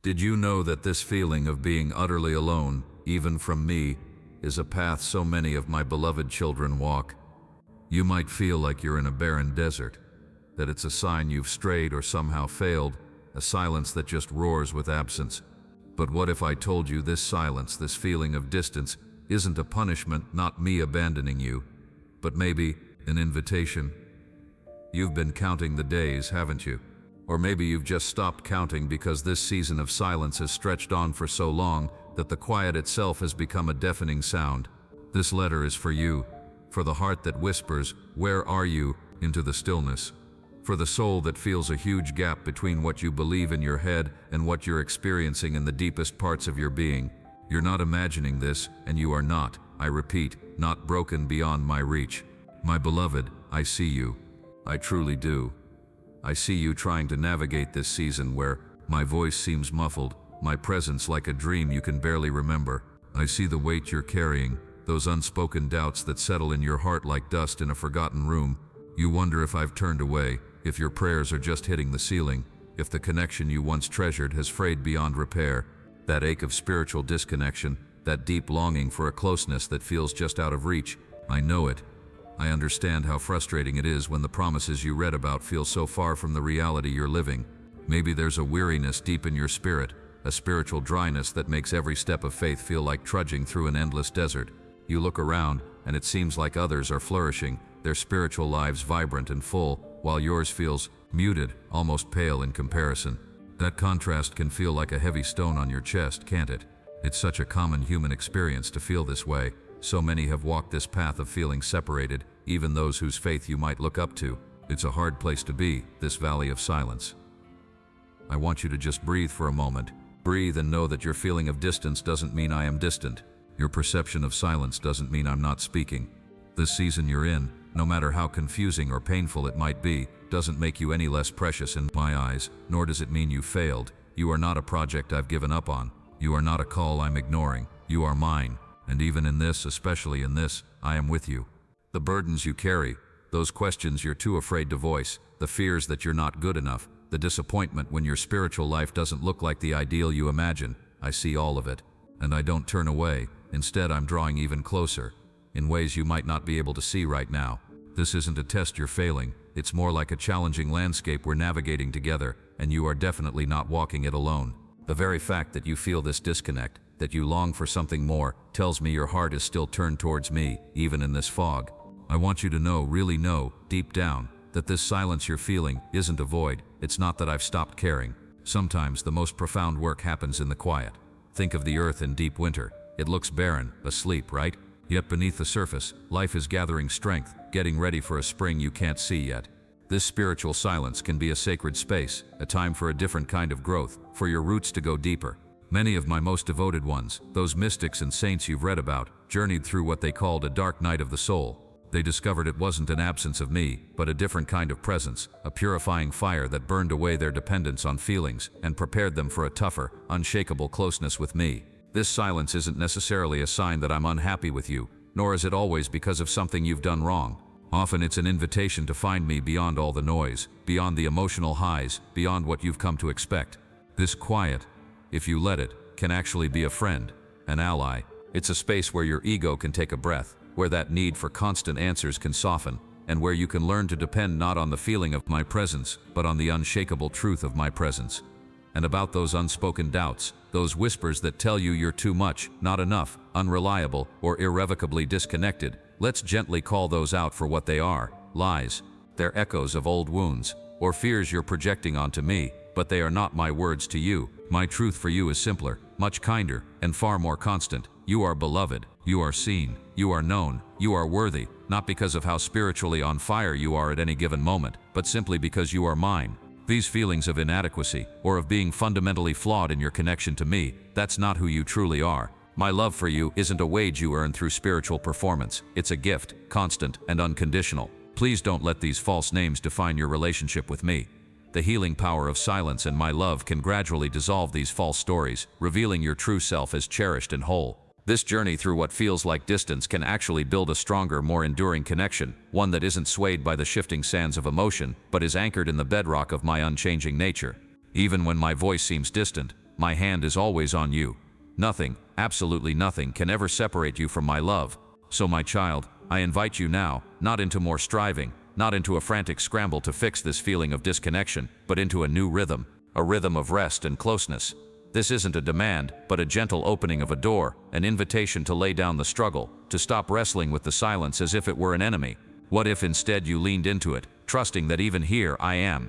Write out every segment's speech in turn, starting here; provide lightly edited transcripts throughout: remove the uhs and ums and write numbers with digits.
Did you know that this feeling of being utterly alone, even from me, is a path so many of my beloved children walk? You might feel like you're in a barren desert, that it's a sign you've strayed or somehow failed, a silence that just roars with absence. But what if I told you this silence, this feeling of distance, isn't a punishment, not me abandoning you, but maybe an invitation? You've been counting the days, haven't you? Or maybe you've just stopped counting because this season of silence has stretched on for so long that the quiet itself has become a deafening sound. This letter is for you, for the heart that whispers, "Where are you?" into the stillness. For the soul that feels a huge gap between what you believe in your head and what you're experiencing in the deepest parts of your being. You're not imagining this, and you are not, I repeat, not broken beyond my reach. My beloved, I see you. I truly do. I see you trying to navigate this season where my voice seems muffled, my presence like a dream you can barely remember. I see the weight you're carrying, those unspoken doubts that settle in your heart like dust in a forgotten room. You wonder if I've turned away, if your prayers are just hitting the ceiling, if the connection you once treasured has frayed beyond repair. That ache of spiritual disconnection, that deep longing for a closeness that feels just out of reach. I know it. I understand how frustrating it is when the promises you read about feel so far from the reality you're living. Maybe there's a weariness deep in your spirit, a spiritual dryness that makes every step of faith feel like trudging through an endless desert. You look around, and it seems like others are flourishing, their spiritual lives vibrant and full, while yours feels muted, almost pale in comparison. That contrast can feel like a heavy stone on your chest, can't it? It's such a common human experience to feel this way. So many have walked this path of feeling separated, even those whose faith you might look up to. It's a hard place to be, this valley of silence. I want you to just breathe for a moment. Breathe and know that your feeling of distance doesn't mean I am distant. Your perception of silence doesn't mean I'm not speaking. This season you're in, no matter how confusing or painful it might be, doesn't make you any less precious in my eyes, nor does it mean you failed. You are not a project I've given up on. You are not a call I'm ignoring. You are mine. And even in this, especially in this, I am with you. The burdens you carry, those questions you're too afraid to voice, the fears that you're not good enough, the disappointment when your spiritual life doesn't look like the ideal you imagine, I see all of it. And I don't turn away. Instead, I'm drawing even closer, in ways you might not be able to see right now. This isn't a test you're failing. It's more like a challenging landscape we're navigating together, and you are definitely not walking it alone. The very fact that you feel this disconnect, that you long for something more, tells me your heart is still turned towards me, even in this fog. I want you to know, really know, deep down, that this silence you're feeling isn't a void. It's not that I've stopped caring. Sometimes the most profound work happens in the quiet. Think of the earth in deep winter. It looks barren, asleep, right? Yet beneath the surface, life is gathering strength, getting ready for a spring you can't see yet. This spiritual silence can be a sacred space, a time for a different kind of growth, for your roots to go deeper. Many of my most devoted ones, those mystics and saints you've read about, journeyed through what they called a dark night of the soul. They discovered it wasn't an absence of me, but a different kind of presence, a purifying fire that burned away their dependence on feelings and prepared them for a tougher, unshakable closeness with me. This silence isn't necessarily a sign that I'm unhappy with you, nor is it always because of something you've done wrong. Often it's an invitation to find me beyond all the noise, beyond the emotional highs, beyond what you've come to expect. This quiet, if you let it, can actually be a friend, an ally. It's a space where your ego can take a breath, where that need for constant answers can soften, and where you can learn to depend not on the feeling of my presence, but on the unshakable truth of my presence. And about those unspoken doubts, those whispers that tell you you're too much, not enough, unreliable, or irrevocably disconnected, let's gently call those out for what they are: lies. They're echoes of old wounds, or fears you're projecting onto me, but they are not my words to you. My truth for you is simpler, much kinder, and far more constant. You are beloved, you are seen, you are known, you are worthy, not because of how spiritually on fire you are at any given moment, but simply because you are mine. These feelings of inadequacy, or of being fundamentally flawed in your connection to me, that's not who you truly are. My love for you isn't a wage you earn through spiritual performance. It's a gift, constant and unconditional. Please don't let these false names define your relationship with me. The healing power of silence and my love can gradually dissolve these false stories, revealing your true self as cherished and whole. This journey through what feels like distance can actually build a stronger, more enduring connection, one that isn't swayed by the shifting sands of emotion, but is anchored in the bedrock of my unchanging nature. Even when my voice seems distant, My hand is always on you. Nothing, absolutely nothing, can ever separate you from my love. So my child, I invite you now, not into more striving, not into a frantic scramble to fix this feeling of disconnection, but into a new rhythm, a rhythm of rest and closeness. This isn't a demand, but a gentle opening of a door, an invitation to lay down the struggle, to stop wrestling with the silence as if it were an enemy. What if instead you leaned into it, trusting that even here I am?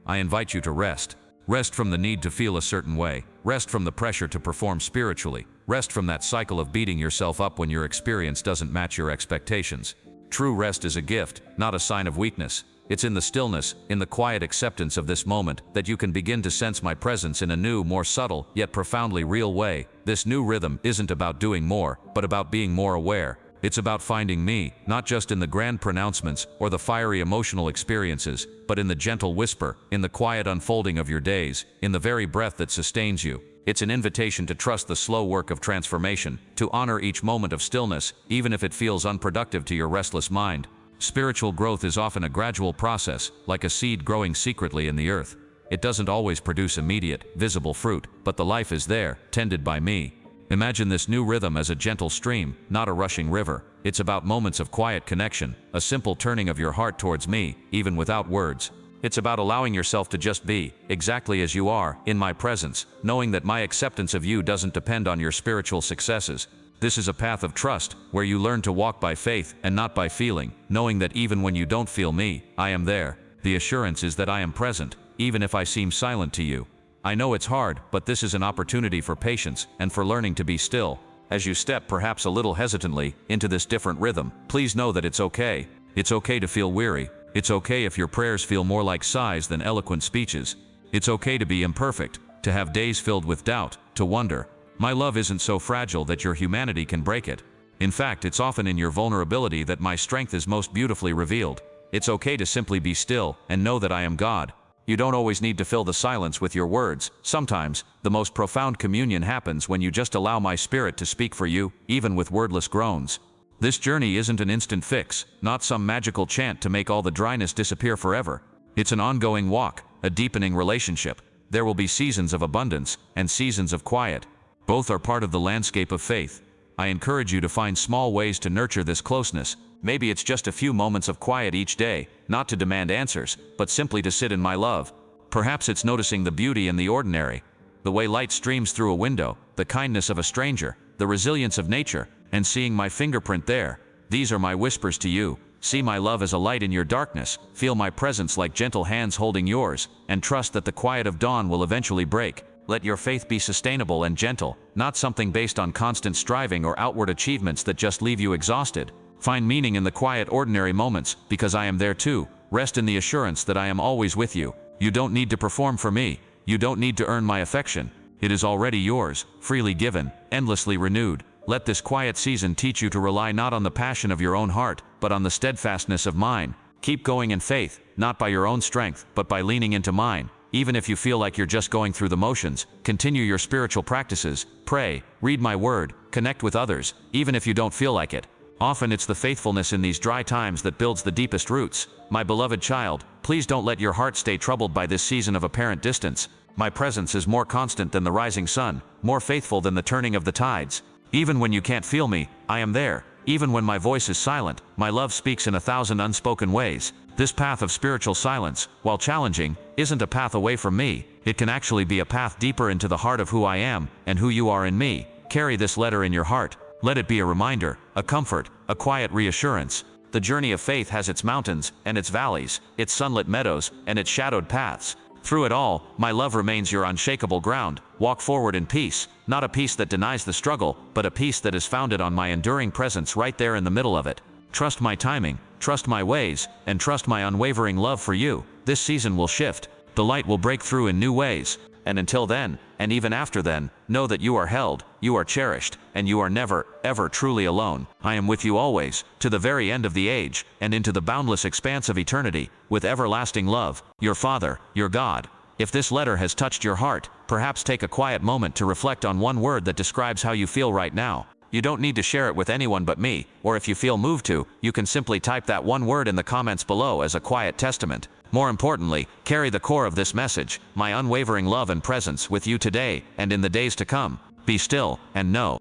I invite you to rest. Rest from the need to feel a certain way. Rest from the pressure to perform spiritually. Rest from that cycle of beating yourself up when your experience doesn't match your expectations. True rest is a gift, not a sign of weakness. It's in the stillness, in the quiet acceptance of this moment, that you can begin to sense my presence in a new, more subtle, yet profoundly real way. This new rhythm isn't about doing more, but about being more aware. It's about finding me, not just in the grand pronouncements or the fiery emotional experiences, but in the gentle whisper, in the quiet unfolding of your days, in the very breath that sustains you. It's an invitation to trust the slow work of transformation, to honor each moment of stillness, even if it feels unproductive to your restless mind. Spiritual growth is often a gradual process, like a seed growing secretly in the earth. It doesn't always produce immediate, visible fruit, but the life is there, tended by me. Imagine this new rhythm as a gentle stream, not a rushing river. It's about moments of quiet connection, a simple turning of your heart towards me, even without words. It's about allowing yourself to just be, exactly as you are, in my presence, knowing that my acceptance of you doesn't depend on your spiritual successes. This is a path of trust, where you learn to walk by faith and not by feeling, knowing that even when you don't feel me, I am there. The assurance is that I am present, even if I seem silent to you. I know it's hard, but this is an opportunity for patience and for learning to be still. As you step, perhaps a little hesitantly, into this different rhythm, please know that it's okay. It's okay to feel weary. It's okay if your prayers feel more like sighs than eloquent speeches. It's okay to be imperfect, to have days filled with doubt, to wonder. My love isn't so fragile that your humanity can break it. In fact, it's often in your vulnerability that my strength is most beautifully revealed. It's okay to simply be still and know that I am God. You don't always need to fill the silence with your words. Sometimes, the most profound communion happens when you just allow my spirit to speak for you, even with wordless groans. This journey isn't an instant fix, not some magical chant to make all the dryness disappear forever. It's an ongoing walk, a deepening relationship. There will be seasons of abundance and seasons of quiet. Both are part of the landscape of faith. I encourage you to find small ways to nurture this closeness. Maybe it's just a few moments of quiet each day, not to demand answers, but simply to sit in my love. Perhaps it's noticing the beauty in the ordinary, the way light streams through a window, the kindness of a stranger, the resilience of nature, and seeing my fingerprint there. These are my whispers to you. See my love as a light in your darkness, feel my presence like gentle hands holding yours, and trust that the quiet of dawn will eventually break. Let your faith be sustainable and gentle, not something based on constant striving or outward achievements that just leave you exhausted. Find meaning in the quiet, ordinary moments, because I am there too. Rest in the assurance that I am always with you. You don't need to perform for me. You don't need to earn my affection. It is already yours, freely given, endlessly renewed. Let this quiet season teach you to rely not on the passion of your own heart, but on the steadfastness of mine. Keep going in faith, not by your own strength, but by leaning into mine. Even if you feel like you're just going through the motions, continue your spiritual practices, pray, read my word, connect with others, even if you don't feel like it. Often it's the faithfulness in these dry times that builds the deepest roots. My beloved child, please don't let your heart stay troubled by this season of apparent distance. My presence is more constant than the rising sun, more faithful than the turning of the tides. Even when you can't feel me, I am there. Even when my voice is silent, my love speaks in 1,000 unspoken ways. This path of spiritual silence, while challenging, isn't a path away from me. It can actually be a path deeper into the heart of who I am and who you are in me. Carry this letter in your heart. Let it be a reminder, a comfort, a quiet reassurance. The journey of faith has its mountains and its valleys, its sunlit meadows and its shadowed paths. Through it all, my love remains your unshakable ground. Walk forward in peace, not a peace that denies the struggle, but a peace that is founded on my enduring presence right there in the middle of it. Trust my timing, trust my ways, and trust my unwavering love for you. This season will shift. The light will break through in new ways. And until then, and even after then, know that you are held, you are cherished, and you are never, ever truly alone. I am with you always, to the very end of the age, and into the boundless expanse of eternity, with everlasting love, your Father, your God. If this letter has touched your heart, perhaps take a quiet moment to reflect on one word that describes how you feel right now. You don't need to share it with anyone but me, or if you feel moved to, you can simply type that one word in the comments below as a quiet testament. More importantly, carry the core of this message, my unwavering love and presence with you today and in the days to come. Be still and know